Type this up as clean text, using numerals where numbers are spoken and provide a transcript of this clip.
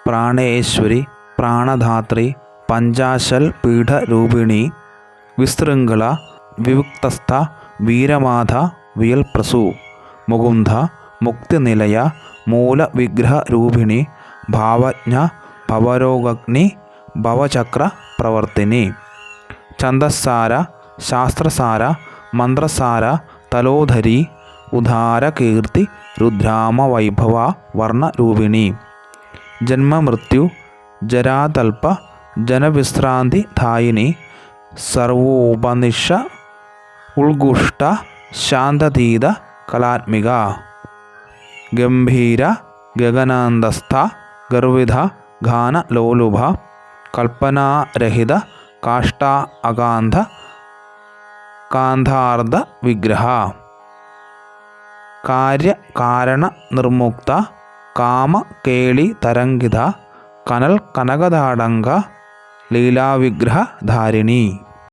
പ്രാണേശ്വരി, പ്രാണധാത്രി, പഞ്ചാശൽ പീഠരൂപിണി, വിശൃംഖല, വിവിക്തസ്ഥ, വീരമാധ, വിയൽപ്രസൂ, മുകുന്ദ, മുക്തിനിലയ, മൂലവിഗ്രഹരൂപിണി, ഭാവജ്ഞ, ഭവരോഗഗ്നി, ഭവചക്ര പ്രവർത്തിനി. ഛന്ദസ്സാര, ശാസ്ത്രസാര, മന്ത്രസാര, തലോധരി, ഉദാരകീർത്തി, രുദ്രാമവൈഭവ, വർണ്ണരൂപിണി. ജന്മമൃത്യു, ജരാതൽപ, ജനവിശ്രാന്തിദായിനി, സർവോപനിഷ, ഉത്കുഷ്ട, ശാന്തതീത, കലാത്മിക. ഗംഭീര, ഗഗനാന്തസ്ഥ, ഗർവിത, ഗാനലോലുഭ, കൽപ്പനാരഹിത, കാഷ്ട അകാന്ത, കാന്താർദ്ധ വിഗ്രഹ. കാര്യകാരണ നിർമുക്ത, കാമകേളി തരംഗിത, കനൽ കനകതാടങ്ക, ലീലാവിഗ്രഹധാരിണി.